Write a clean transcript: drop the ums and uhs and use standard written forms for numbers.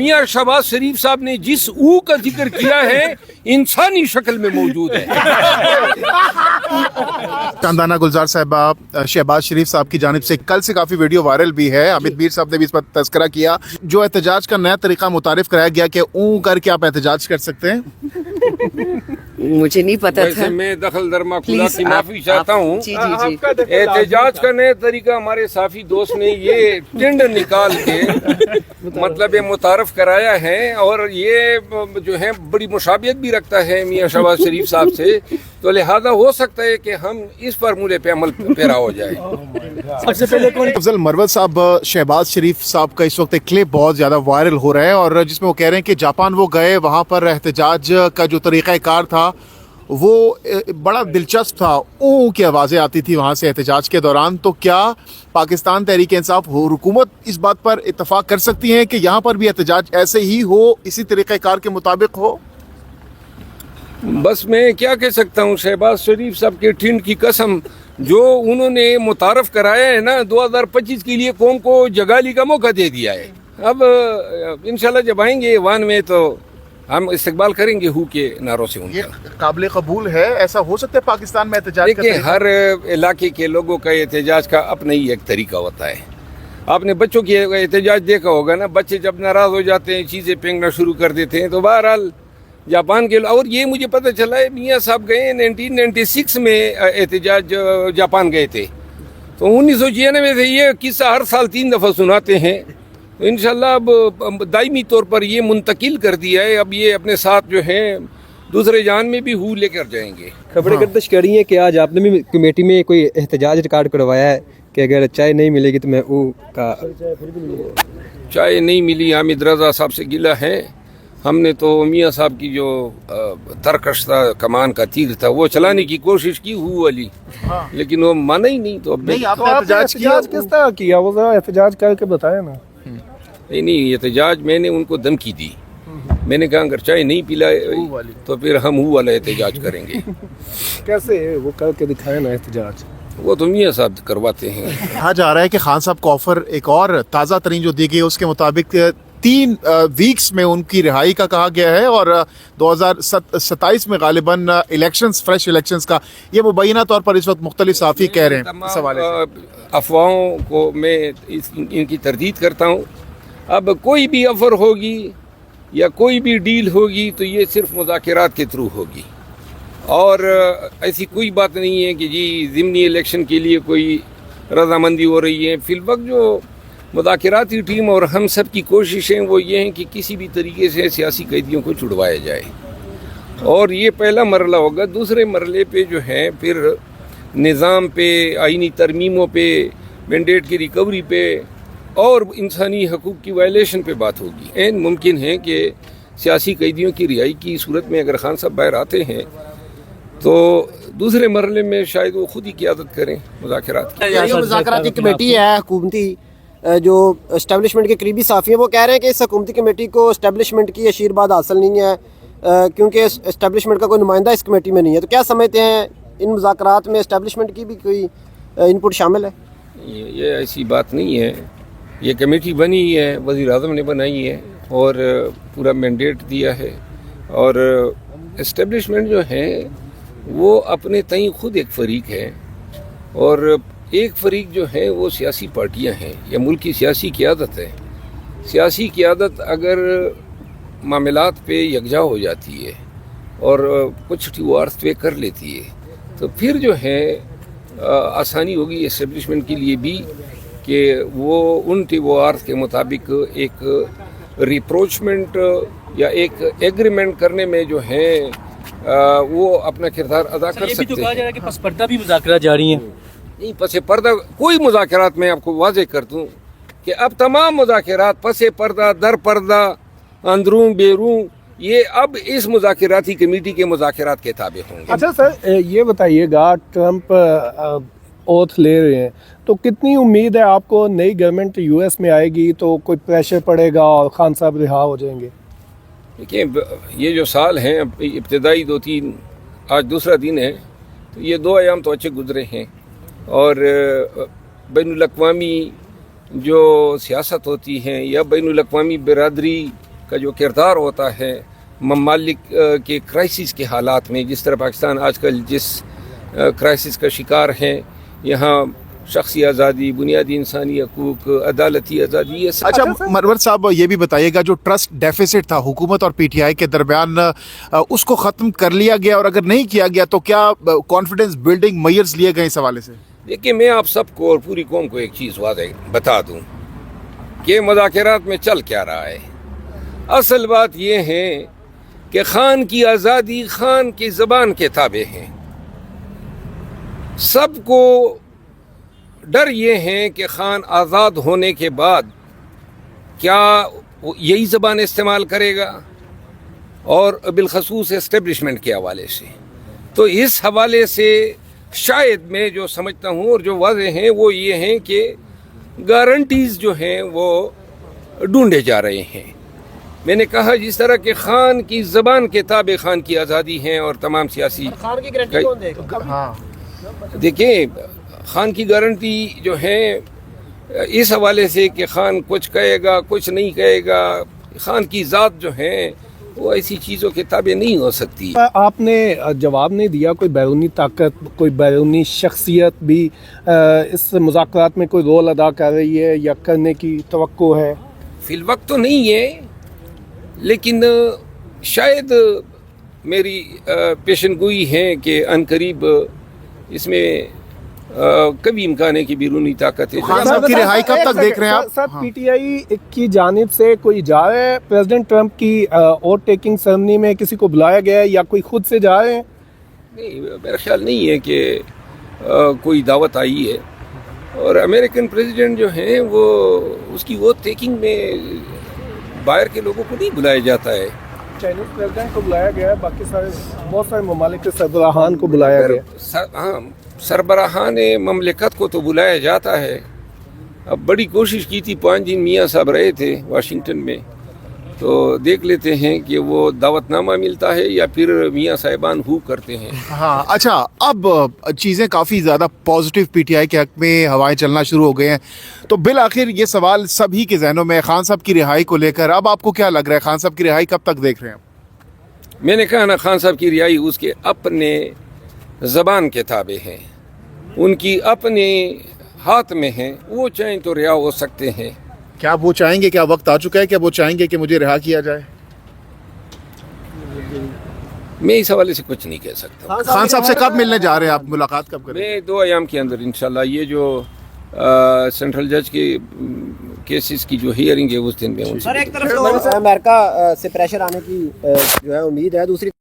میاں شہباز شریف صاحب نے جس او کا ذکر کیا ہے انسانی شکل میں موجود ہے. چاندانہ گلزار صاحبہ شہباز شریف صاحب کی جانب سے کل سے کافی ویڈیو وائرل بھی ہے. حامد میر صاحب نے بھی اس پر تذکرہ کیا. جو احتجاج کا نیا طریقہ متعارف کرایا گیا کہ اون کر کے آپ احتجاج کر سکتے ہیں. مجھے نہیں پتا تھا. میں دخل در معقولات کی معافی چاہتا ہوں. جی جی جی. احتجاج کا نیا طریقہ ہمارے صافی دوست نے یہ ٹنڈ نکال کے مطلب متعارف کرایا ہے اور یہ جو ہے بڑی مشابہت بھی رکھتا ہے میاں شہباز شریف صاحب سے. تو لہذا ہو سکتا ہے کہ ہم اس فارمولے پہ عمل پیرا ہو جائے. سب سے پہلے افضل مروت صاحب شہباز شریف صاحب کا اس وقت ایک کلپ بہت زیادہ وائرل ہو رہا ہے اور جس میں وہ کہہ رہے ہیں کہ جاپان وہ گئے, وہاں پر احتجاج کا جو طریقہ کار تھا وہ بڑا دلچسپ تھا. اون کی آوازیں آتی تھی وہاں سے احتجاج کے دوران. تو کیا پاکستان تحریک انصاف حکومت اس بات پر اتفاق کر سکتی ہے کہ یہاں پر بھی احتجاج ایسے ہی ہو, اسی طریقہ کار کے مطابق ہو؟ بس میں کیا کہہ سکتا ہوں, شہباز شریف صاحب کے ٹھنڈ کی قسم جو انہوں نے متعارف کرایا ہے نا 2025 کے لیے قوم کو جگالی کا موقع دے دیا ہے. اب انشاءاللہ جب آئیں گے ایوان میں تو ہم استقبال کریں گے ہو کے نعروں سے. ان یہ قابل قبول ہے؟ ایسا ہو سکتا ہے پاکستان میں احتجاج کا؟ دیکھیں, ہر علاقے کے لوگوں کا احتجاج کا اپنا ہی ایک طریقہ ہوتا ہے. آپ نے بچوں کی احتجاج دیکھا ہوگا نا, بچے جب ناراض ہو جاتے ہیں چیزیں پھینکنا شروع کر دیتے ہیں. تو بہرحال جاپان کے اور یہ مجھے پتہ چلا ہے میاں صاحب گئے 1996 میں احتجاج جاپان گئے تھے. تو 1996 سے یہ قصہ ہر سال 3 دفعہ سناتے ہیں. تو انشاءاللہ اب دائمی طور پر یہ منتقل کر دیا ہے. اب یہ اپنے ساتھ جو ہیں دوسرے جان میں بھی ہو لے کر جائیں گے. خبریں گردش کر رہی ہیں کہ آج آپ نے بھی کمیٹی میں کوئی احتجاج ریکارڈ کروایا ہے کہ اگر چائے نہیں ملے گی تو میں او کا چائے نہیں ملی. حامد رضا صاحب سے گلہ ہے. ہم نے تو میاں صاحب کی جو ترکش تھا, کمان کا تیر تھا, وہ چلانے کی کوشش کی ہو والی, لیکن وہ مانا ہی نہیں. تو اب احتجاج کس طرح کیا, وہ ذرا احتجاج کر کے بتایا نا. نہیں احتجاج میں نے ان کو دھمکی دی. میں نے کہا اگر چائے نہیں پلائے تو پھر ہم ہو والا احتجاج کریں گے. کیسے وہ کر کے دکھائے نا احتجاج؟ وہ تو میاں صاحب کرواتے ہیں. کہا جا رہا ہے کہ خان صاحب کو آفر ایک اور تازہ ترین جو دی گئی اس کے مطابق 3 ویکس میں ان کی رہائی کا کہا گیا ہے اور 2027 میں غالباً الیکشنز, فریش الیکشنز کا. یہ مبینہ طور پر اس وقت مختلف صحافی کہہ رہے ہیں. اس حوالے سے افواہوں کو میں ان کی تردید کرتا ہوں. اب کوئی بھی آفر ہوگی یا کوئی بھی ڈیل ہوگی تو یہ صرف مذاکرات کے تھرو ہوگی, اور ایسی کوئی بات نہیں ہے کہ جی ضمنی الیکشن کے لیے کوئی رضامندی ہو رہی ہے. فی الوقت جو مذاکراتی ٹیم اور ہم سب کی کوششیں وہ یہ ہیں کہ کسی بھی طریقے سے سیاسی قیدیوں کو چھڑوایا جائے, اور یہ پہلا مرحلہ ہوگا. دوسرے مرحلے پہ جو ہے پھر نظام پہ, آئینی ترمیموں پہ, مینڈیٹ کی ریکوری پہ اور انسانی حقوق کی وائلیشن پہ بات ہوگی. عین ممکن ہے کہ سیاسی قیدیوں کی رہائی کی صورت میں اگر خان صاحب باہر آتے ہیں تو دوسرے مرحلے میں شاید وہ خود ہی قیادت کریں مذاکرات کی. یہ مذاکراتی کمیٹی ہے حکومتی جو اسٹیبلشمنٹ کے قریبی صحافی ہیں, وہ کہہ رہے ہیں کہ اس حکومتی کمیٹی کو اسٹیبلشمنٹ کی آشیرواد حاصل نہیں ہے کیونکہ اسٹیبلشمنٹ کا کوئی نمائندہ اس کمیٹی میں نہیں ہے. تو کیا سمجھتے ہیں ان مذاکرات میں اسٹیبلشمنٹ کی بھی کوئی ان پٹ شامل ہے؟ یہ ایسی بات نہیں ہے. یہ کمیٹی بنی ہے, وزیر اعظم نے بنائی ہے اور پورا مینڈیٹ دیا ہے, اور اسٹیبلشمنٹ جو ہے وہ اپنے تئیں خود ایک فریق ہے, اور ایک فریق جو ہے وہ سیاسی پارٹیاں ہیں یا ملک کی سیاسی قیادت ہے. سیاسی قیادت اگر معاملات پہ یکجا ہو جاتی ہے اور کچھ ٹیوارس پہ کر لیتی ہے تو پھر جو ہے آسانی ہوگی اسٹیبلشمنٹ کے لیے بھی کہ وہ ان ٹیوارس کے مطابق ایک ریپروچمنٹ یا ایک ایگریمنٹ کرنے میں جو ہے وہ اپنا کردار ادا کر سکتے ہیں. یہ بھی تو کہا جا رہا ہے کہ پس پردہ بھی مذاکرات جاری ہیں. نہیں, پس پردہ کوئی مذاکرات میں آپ کو واضح کر دوں کہ اب تمام مذاکرات پس پردہ, در پردہ, اندرون بیرون, یہ اب اس مذاکراتی کمیٹی کے مذاکرات کے تابع ہوں گے. اچھا سر, یہ بتائیے گا ٹرمپ اوتھ لے رہے ہیں تو کتنی امید ہے آپ کو نئی گورنمنٹ یو ایس میں آئے گی تو کوئی پریشر پڑے گا اور خان صاحب رہا ہو جائیں گے؟ دیکھیں, یہ جو سال ہیں ابتدائی 2-3, آج دوسرا دن ہے, تو یہ 2 ایام تو اچھے گزرے ہیں, اور بین الاقوامی جو سیاست ہوتی ہیں یا بین الاقوامی برادری کا جو کردار ہوتا ہے ممالک کے کرائسس کے حالات میں، جس طرح پاکستان آج کل جس کرائسس کا شکار ہے، یہاں شخصی آزادی، بنیادی انسانی حقوق، عدالتی آزادی، یہ سب اچھا مرور صاحب یہ بھی بتائیے گا جو ٹرسٹ ڈیفیسٹ تھا حکومت اور پی ٹی آئی کے درمیان اس کو ختم کر لیا گیا، اور اگر نہیں کیا گیا تو کیا کانفیڈنس بلڈنگ میئرز لیے گئے اس حوالے سے؟ دیکھیے، میں آپ سب کو اور پوری قوم کو ایک چیز واضح بتا دوں کہ مذاکرات میں چل کیا رہا ہے۔ اصل بات یہ ہے کہ خان کی آزادی خان کی زبان کے تابع ہے۔ سب کو ڈر یہ ہے کہ خان آزاد ہونے کے بعد کیا وہ یہی زبان استعمال کرے گا، اور بالخصوص اسٹیبلشمنٹ کے حوالے سے۔ تو اس حوالے سے شاید میں جو سمجھتا ہوں اور جو واضح ہیں وہ یہ ہیں کہ گارنٹیز جو ہیں وہ ڈھونڈے جا رہے ہیں۔ میں نے کہا جس طرح کہ خان کی زبان کے تابع خان کی آزادی ہیں اور تمام سیاسی، خان کی گارنٹی کون دے گا؟ ہاں دیکھیں خان کی گارنٹی جو ہے اس حوالے سے کہ خان کچھ کہے گا کچھ نہیں کہے گا، خان کی ذات جو ہے وہ ایسی چیزوں کے تابع نہیں ہو سکتی۔ آپ نے جواب نہیں دیا، کوئی بیرونی طاقت، کوئی بیرونی شخصیت بھی اس مذاکرات میں کوئی رول ادا کر رہی ہے یا کرنے کی توقع ہے؟ فی الوقت تو نہیں ہے، لیکن شاید میری پیشن گوئی ہے کہ عنقریب اس میں کبھی امکان ہے کہ بیرونی طاقت ہے۔ خان صاحب کی رہائی کب تک دیکھ رہے ہیں آپ؟ سر پی ٹی آئی کی جانب سے کوئی جا رہا ہے پریزیڈنٹ ٹرمپ کی اوٹ ٹیکنگ سرمنی میں؟ کسی کو بلایا گیا ہے یا کوئی خود سے جا رہے ہیں؟ نہیں، میرا خیال نہیں ہے کہ کوئی دعوت آئی ہے، اور امریکن پریزیڈنٹ جو ہیں وہ اس کی ووٹ ٹیکنگ میں باہر کے لوگوں کو نہیں بلایا جاتا ہے۔ چائنیز پریزیڈنٹ کو بلایا گیا ہے، باقی بہت سارے ممالک کے سربراہان کو بلایا گیا۔ ہاں، سربراہان مملکت کو تو بلایا جاتا ہے۔ اب بڑی کوشش کی تھی، 5 دن میاں صاحب رہے تھے واشنگٹن میں، تو دیکھ لیتے ہیں کہ وہ دعوت نامہ ملتا ہے یا پھر میاں صاحبان ہو کرتے ہیں۔ ہاں اچھا، اب چیزیں کافی زیادہ پازیٹیو پی ٹی آئی کے حق میں ہوائیں چلنا شروع ہو گئے ہیں، تو بالآخر یہ سوال سبھی کے ذہنوں میں خان صاحب کی رہائی کو لے کر اب آپ کو کیا لگ رہا ہے؟ خان صاحب کی رہائی کب تک دیکھ رہے ہیں؟ میں نے کہا نا، خان صاحب کی رہائی اس کے اپنے زبان کے تابع ہے، ان کی اپنے ہاتھ میں ہے، وہ چاہیں تو رہا ہو سکتے ہیں۔ کیا وہ چاہیں گے، کیا وقت آ چکا ہے کہ وہ چاہیں گے کہ مجھے رہا کیا جائے؟ میں اس حوالے سے کچھ نہیں کہہ سکتا۔ خان صاحب سے کب ملنے جا رہے ہیں آپ؟ ملاقات کب کریں؟ میں 2 ایام کے اندر انشاءاللہ یہ جو سینٹرل جج کے کیسز کی جو ہیئرنگ ہے اس دن میں ان سے سر ایک طرف تو امریکہ سے پریشر آنے کی جو ہے امید ہے، دوسری